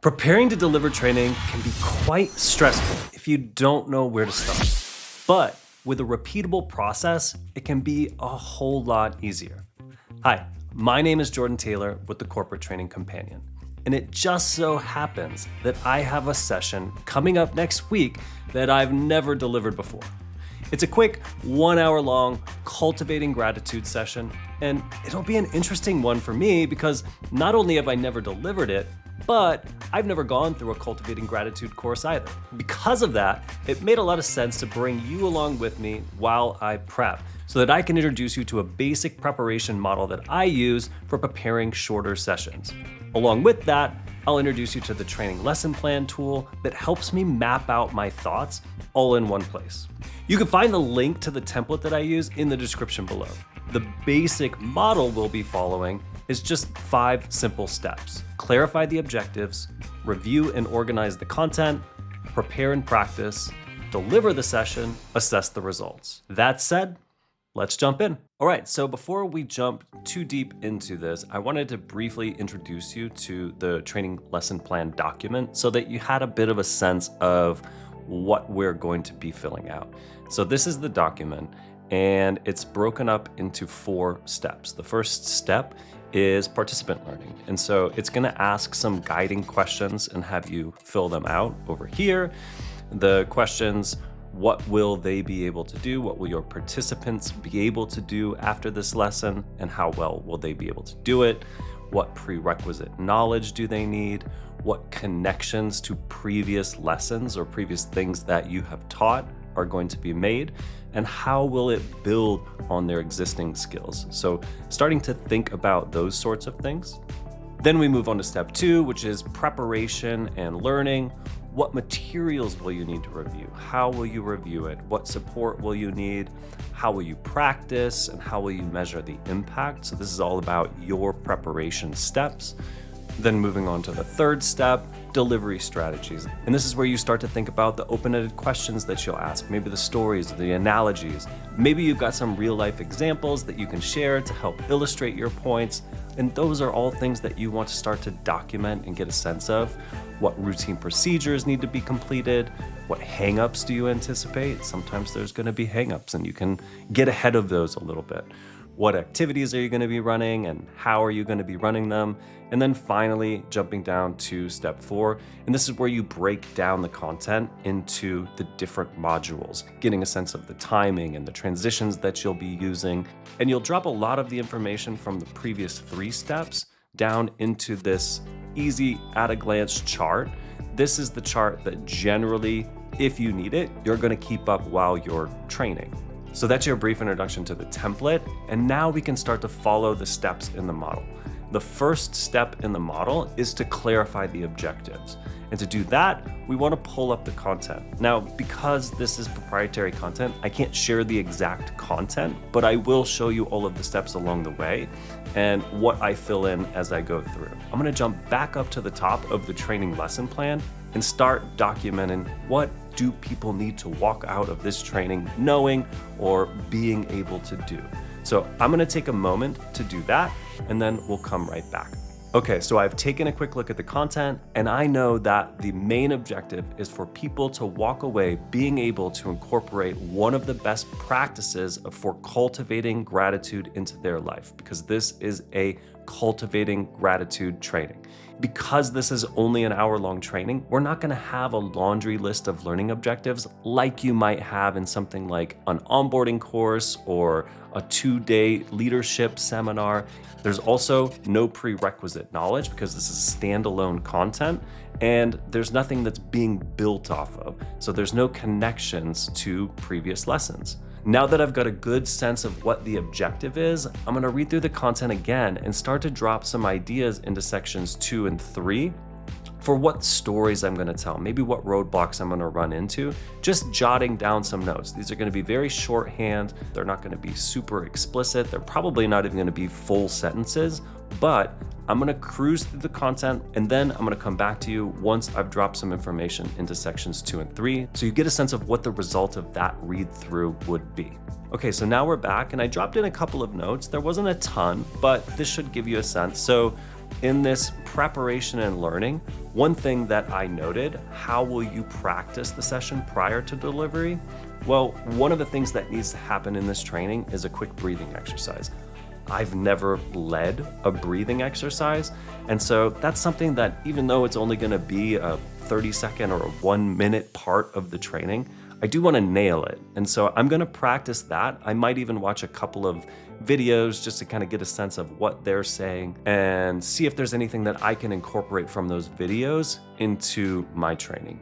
Preparing to deliver training can be quite stressful if you don't know where to start. But with a repeatable process, it can be a whole lot easier. Hi, my name is Jordon Taylor with the Corporate Training Companion. And it just so happens that I have a session coming up next week that I've never delivered before. It's a quick 1 hour long cultivating gratitude session, and it'll be an interesting one for me because not only have I never delivered it, but I've never gone through a cultivating gratitude course either. Because of that, it made a lot of sense to bring you along with me while I prep so that I can introduce you to a basic preparation model that I use for preparing shorter sessions. Along with that, I'll introduce you to the training lesson plan tool that helps me map out my thoughts all in one place. You can find the link to the template that I use in the description below. The basic model we'll be following is just 5 simple steps. Clarify the objectives, review and organize the content, prepare and practice, deliver the session, assess the results. That said, let's jump in. All right, so before we jump too deep into this, I wanted to briefly introduce you to the training lesson plan document so that you had a bit of a sense of what we're going to be filling out. So this is the document, and it's broken up into 4 steps. The first step is participant learning. And so it's gonna ask some guiding questions and have you fill them out over here. The questions: what will they be able to do? What will your participants be able to do after this lesson? And how well will they be able to do it? What prerequisite knowledge do they need? What connections to previous lessons or previous things that you have taught are going to be made? And how will it build on their existing skills? So starting to think about those sorts of things. Then we move on to step 2, which is preparation and learning. What materials will you need to review? How will you review it? What support will you need? How will you practice? And how will you measure the impact? So this is all about your preparation steps. Then moving on to the 3rd step, delivery strategies. And this is where you start to think about the open-ended questions that you'll ask, maybe the stories, the analogies. Maybe you've got some real-life examples that you can share to help illustrate your points. And those are all things that you want to start to document and get a sense of. What routine procedures need to be completed? What hangups do you anticipate? Sometimes there's going to be hangups, and you can get ahead of those a little bit. What activities are you going to be running, and how are you going to be running them? And then finally, jumping down to step 4, and this is where you break down the content into the different modules, getting a sense of the timing and the transitions that you'll be using. And you'll drop a lot of the information from the previous 3 steps down into this easy at-a-glance chart. This is the chart that generally, if you need it, you're going to keep up while you're training. So that's your brief introduction to the template, and now we can start to follow the steps in the model. The first step in the model is to clarify the objectives. And to do that, we want to pull up the content. Now, because this is proprietary content, I can't share the exact content, but I will show you all of the steps along the way and what I fill in as I go through. I'm going to jump back up to the top of the training lesson plan and start documenting what do people need to walk out of this training knowing or being able to do. So I'm going to take a moment to do that, and then we'll come right back. Okay, so I've taken a quick look at the content, and I know that the main objective is for people to walk away being able to incorporate one of the best practices for cultivating gratitude into their life, because this is a cultivating gratitude training. Because this is only an hour-long training, we're not going to have a laundry list of learning objectives like you might have in something like an onboarding course or a 2-day leadership seminar. There's also no prerequisite knowledge because this is standalone content, and there's nothing that's being built off of. So there's no connections to previous lessons. Now that I've got a good sense of what the objective is, I'm going to read through the content again and start to drop some ideas into sections 2 and 3 for what stories I'm going to tell, maybe what roadblocks I'm going to run into, just jotting down some notes. These are going to be very shorthand. They're not going to be super explicit. They're probably not even going to be full sentences, but I'm going to cruise through the content, and then I'm going to come back to you once I've dropped some information into sections 2 and 3, so you get a sense of what the result of that read through would be. Okay, so now we're back, and I dropped in a couple of notes. There wasn't a ton, but this should give you a sense. So In this preparation and learning, one thing that I noted, how will you practice the session prior to delivery? Well, one of the things that needs to happen in this training is a quick breathing exercise. I've never led a breathing exercise. And so that's something that, even though it's only going to be a 30-second or a 1-minute part of the training, I do want to nail it. And so I'm going to practice that. I might even watch a couple of videos just to kind of get a sense of what they're saying and see if there's anything that I can incorporate from those videos into my training.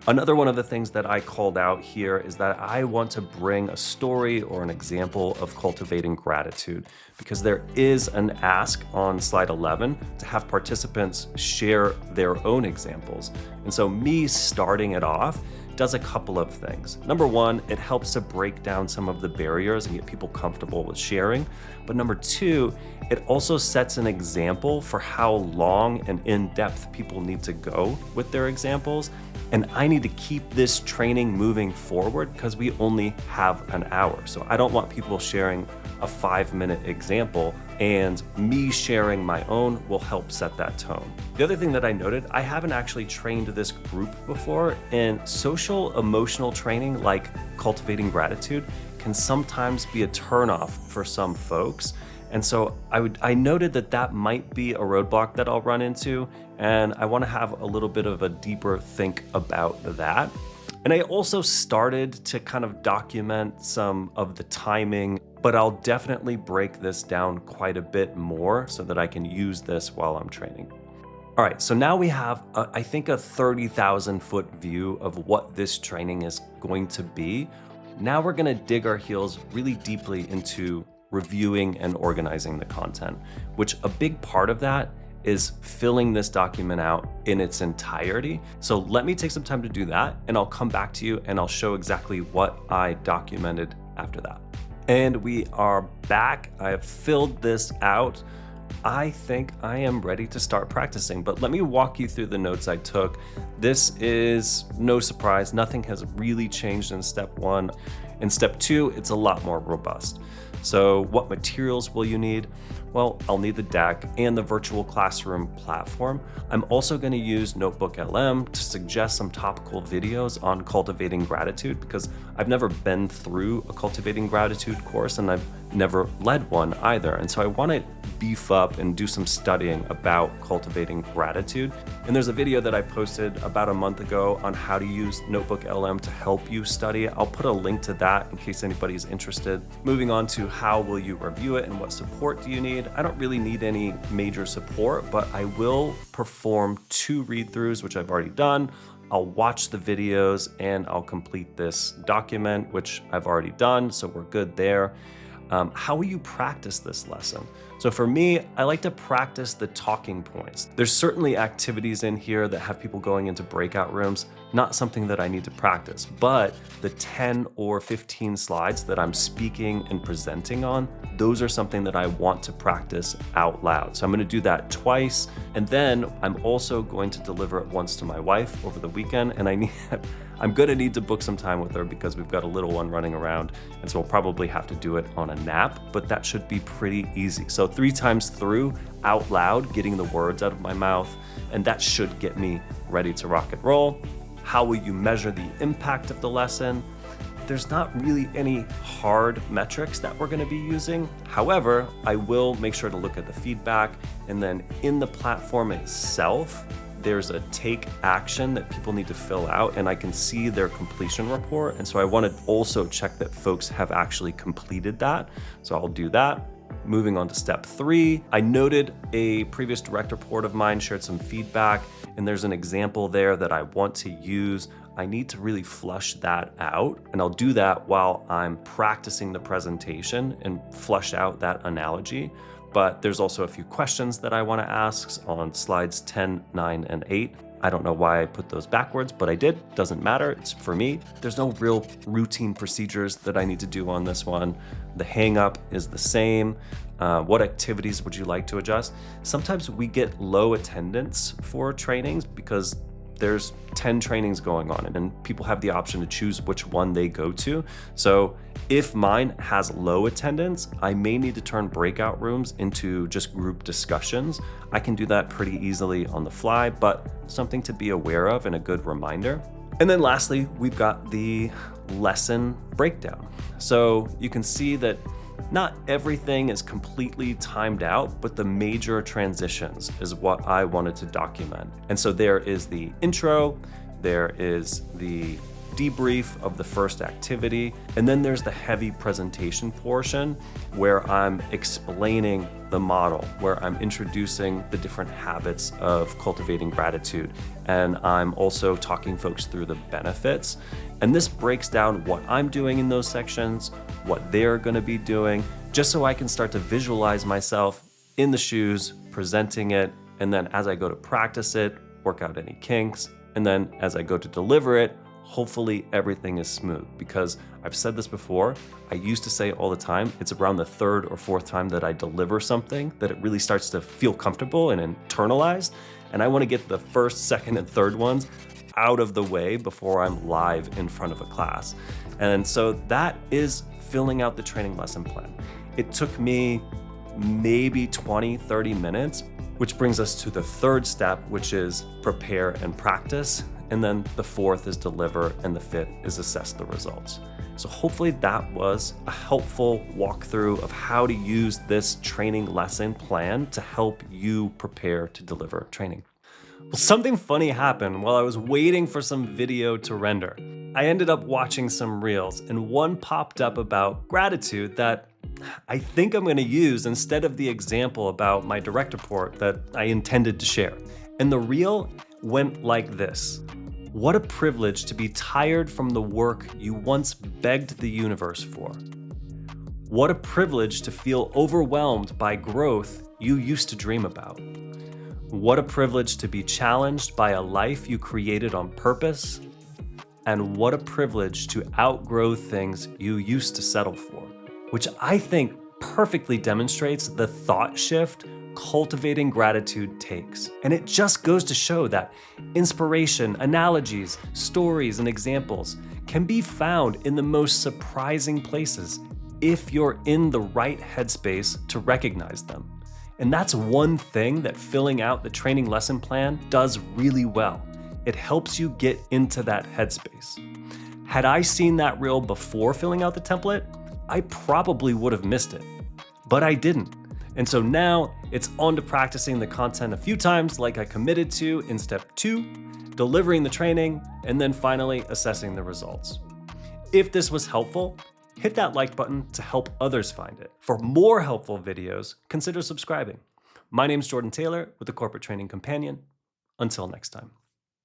Another one of the things that I called out here is that I want to bring a story or an example of cultivating gratitude, because there is an ask on slide 11 to have participants share their own examples. And so me starting it off does a couple of things. Number one, it helps to break down some of the barriers and get people comfortable with sharing. But number two, it also sets an example for how long and in-depth people need to go with their examples. And I need to keep this training moving forward because we only have an hour. So I don't want people sharing a 5-minute example, and me sharing my own will help set that tone. The other thing that I noted, I haven't actually trained this group before, and social emotional training like cultivating gratitude can sometimes be a turnoff for some folks. And so I noted that might be a roadblock that I'll run into, and I want to have a little bit of a deeper think about that. And I also started to kind of document some of the timing, but I'll definitely break this down quite a bit more so that I can use this while I'm training. All right, so now we have, I think, a 30,000-foot view of what this training is going to be. Now we're going to dig our heels really deeply into reviewing and organizing the content, which a big part of that is filling this document out in its entirety. So let me take some time to do that, and I'll come back to you and I'll show exactly what I documented after that. And we are back. I have filled this out. I think I am ready to start practicing, but let me walk you through the notes I took. This is no surprise. Nothing has really changed in step one. In step two, it's a lot more robust. So what materials will you need? Well, I'll need the deck and the virtual classroom platform. I'm also going to use NotebookLM to suggest some topical videos on cultivating gratitude, because I've never been through a cultivating gratitude course and I've never led one either. And so I want to beef up and do some studying about cultivating gratitude. And there's a video that I posted about a month ago on how to use NotebookLM to help you study. I'll put a link to that in case anybody's interested. Moving on to how will you review it and what support do you need? I don't really need any major support, but I will perform 2 read-throughs, which I've already done. I'll watch the videos and I'll complete this document, which I've already done, so we're good there. How will you practice this lesson? So for me, I like to practice the talking points. There's certainly activities in here that have people going into breakout rooms, not something that I need to practice, but the 10 or 15 slides that I'm speaking and presenting on, those are something that I want to practice out loud. So I'm going to do that twice. And then I'm also going to deliver it once to my wife over the weekend. And I'm going to need to book some time with her because we've got a little one running around. And so we'll probably have to do it on a nap, but that should be pretty easy. So 3 times through out loud, getting the words out of my mouth, and that should get me ready to rock and roll. How will you measure the impact of the lesson? There's not really any hard metrics that we're going to be using. However, I will make sure to look at the feedback, and then in the platform itself, there's a take action that people need to fill out, and I can see their completion report. And so I want to also check that folks have actually completed that. So I'll do that. Moving on to step 3, I noted a previous direct report of mine shared some feedback, and there's an example there that I want to use. I need to really flush that out, and I'll do that while I'm practicing the presentation and flush out that analogy. But there's also a few questions that I want to ask on slides 10, 9, and 8. I don't know why I put those backwards, but I did. Doesn't matter. It's for me. There's no real routine procedures that I need to do on this one. The hang up is the same. What activities would you like to adjust? Sometimes we get low attendance for trainings because there's 10 trainings going on and people have the option to choose which one they go to. So if mine has low attendance, I may need to turn breakout rooms into just group discussions. I can do that pretty easily on the fly, but something to be aware of and a good reminder. And then lastly, we've got the lesson breakdown. So you can see that not everything is completely timed out, but the major transitions is what I wanted to document. And so there is the intro, there is the debrief of the first activity, and then there's the heavy presentation portion where I'm explaining the model, where I'm introducing the different habits of cultivating gratitude, and I'm also talking folks through the benefits. And this breaks down what I'm doing in those sections, what they're gonna be doing, just so I can start to visualize myself in the shoes, presenting it, and then as I go to practice it, work out any kinks, and then as I go to deliver it, hopefully everything is smooth. Because I've said this before, I used to say all the time, it's around the third or fourth time that I deliver something that it really starts to feel comfortable and internalized. And I wanna get the first, second, and third ones out of the way before I'm live in front of a class. And so that is filling out the training lesson plan. It took me maybe 20, 30 minutes, which brings us to the third step, which is prepare and practice. And then the fourth is deliver, and the fifth is assess the results. So hopefully that was a helpful walkthrough of how to use this training lesson plan to help you prepare to deliver training. Well, something funny happened while I was waiting for some video to render. I ended up watching some reels, and one popped up about gratitude that I think I'm gonna use instead of the example about my direct report that I intended to share. And the reel went like this. What a privilege to be tired from the work you once begged the universe for. What a privilege to feel overwhelmed by growth you used to dream about. What a privilege to be challenged by a life you created on purpose. And what a privilege to outgrow things you used to settle for. Which I think perfectly demonstrates the thought shift cultivating gratitude takes. And it just goes to show that inspiration, analogies, stories, and examples can be found in the most surprising places if you're in the right headspace to recognize them. And that's one thing that filling out the training lesson plan does really well. It helps you get into that headspace. Had I seen that reel before filling out the template, I probably would have missed it, but I didn't. And so now it's on to practicing the content a few times like I committed to in step 2, delivering the training, and then finally assessing the results. If this was helpful, hit that like button to help others find it. For more helpful videos, consider subscribing. My name's Jordon Taylor with the Corporate Training Companion. Until next time.